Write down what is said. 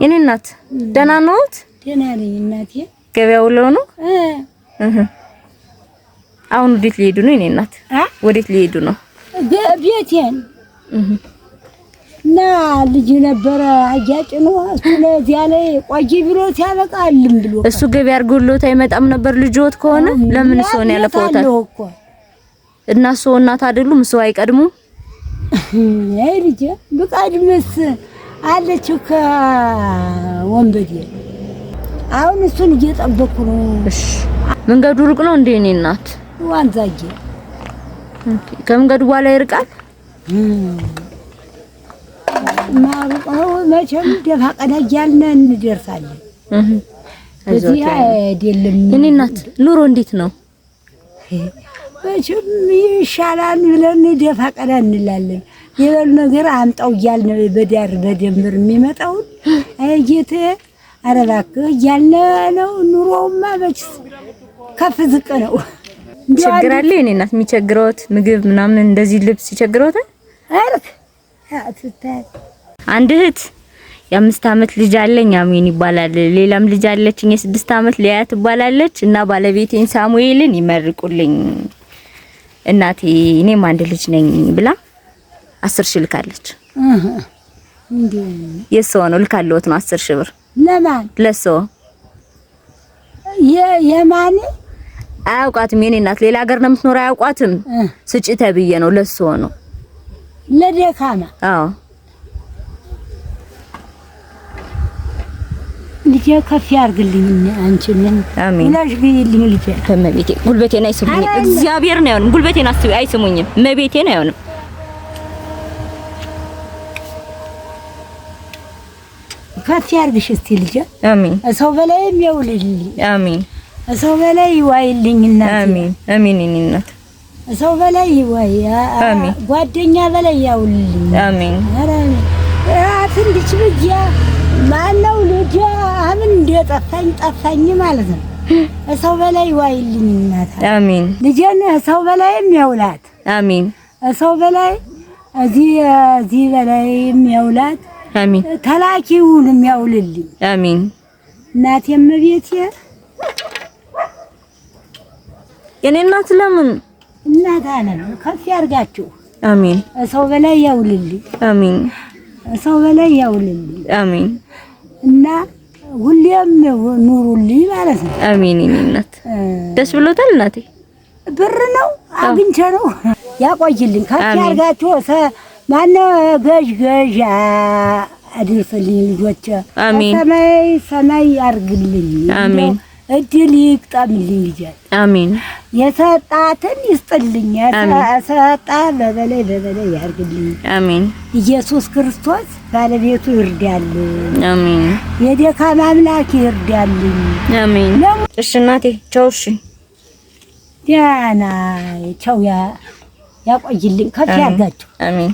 የኔ እናት ደህና ነዎት? ደህና ነኝ እናቴ። ገበያው ውለው ነው? አሁን ወዴት ሊሄዱ ነው የኔ እናት? ወዴት ሊሄዱ ነው? ቤቴን እና ልጅ ነበረ አጃጭ ነው ስለዚህ ያለ ቆይ ብሎ ሲያበቃልም ብሎ እሱ ገበያ አርጎሎት አይመጣም ነበር ልጅዎት ከሆነ ለምን ሰውን ያለፈውታል? እና ሰው እናት አይደሉም ሰው አይቀድሙ? አይ ልጅ ብቃድምስ አለችው ከወንበዴ አሁን እሱን እየጠበኩ ነው። እሺ መንገዱ ሩቅ ነው እንዴ እኔ እናት? ዋንዛዬ ከመንገዱ በኋላ ይርቃል? ማሩቀው መቼም ደፋ ቀና እያልን እንደርሳለን። እዚህ አይደለም እኔ እናት ኑሮ እንዴት ነው? መቼም ይሻላል ብለን ደፋ ቀና እንላለን። የበሉ ነገር አምጣው እያልን በዳር በደምር የሚመጣው አይጌቴ አረባክ እያልን ነው። ኑሮውማ መቼስ ከፍ ዝቅ ነው። ችግር አለ የኔ እናት የሚቸግረውት ምግብ ምናምን እንደዚህ ልብስ ይቸግረውት? አረክ አንድ እህት የ5 አመት ልጅ አለኝ አሜን ይባላል። ሌላም ልጅ አለችኝ የ6 አመት ሊያ ትባላለች እና ባለቤቴን ሳሙኤልን ይመርቁልኝ እናቴ እኔም አንድ ልጅ ነኝ ብላ 10,000 ልካለች። እንዴ የሰው ነው ልካለውት ነው 10,000 ብር ለማን? ለሰው የማን አያውቃትም የኔ እናት ሌላ ሀገር ነው የምትኖር አያውቃትም። ስጪ ተብዬ ነው ለሰው ነው ለደካማ። አዎ ልጄ ከፍ ያርግልኝ አንቺን አሜን ወላሽ ግይልኝ ልጄ ከመቤቴ ጉልበቴን አይስሙኝ እግዚአብሔር ነው ያውንም ጉልበቴን አይስሙኝም መቤቴን አይሆንም። ከፍ ያርግሽ እስቲ ልጄ አሜን። ሰው በላይም ያውልልኝ አሜን። ሰው በላይ ይዋይልኝ እናቴ አሜን አሜን። እኔ እናት ሰው በላይ ይዋይ አሜን። ጓደኛ በላይ ያውልልኝ አሜን። አረ አትንድች ብያ ማነው ልጄ አምን እንደጠፋኝ ማለት ነው። ሰው በላይ ይዋይልኝ እናት አሜን። ልጄን ሰው በላይም ያውላት አሜን። ሰው በላይ እዚህ በላይም ያውላት አሜን። ተላኪውንም ያውልልኝ አሜን። እናቴም ቤቴ የኔ እናት ለምን እናት አለን ከፍ ያርጋችሁ አሜን። ሰው በላይ ያውልልኝ አሜን። ሰው በላይ ያውልልኝ አሜን። እና ሁሌም ኑሩልኝ ማለት ነው። አሜን። የኔ እናት ደስ ብሎታል እናቴ? ብር ነው አግኝቼ ነው ያቆይልኝ ከፍ ያርጋችሁ ማነው ገዥ አድርፈልኝ ልጆች አሜን። ሰማይ ያርግልኝ አሜን። እድል ይቅጠምልኝ ልጅ አሜን። የሰጣትን ይስጥልኝ የሰጣ በበላይ ያርግልኝ አሜን። ኢየሱስ ክርስቶስ ባለቤቱ ይርዳልኝ አሜን። የደካማ አምላክ ይርዳልኝ አሜን። እሺ እናቴ ቻው። እሺ ዲያና ቻው ያቆይልኝ ከፍ ያርጋችሁ አሜን።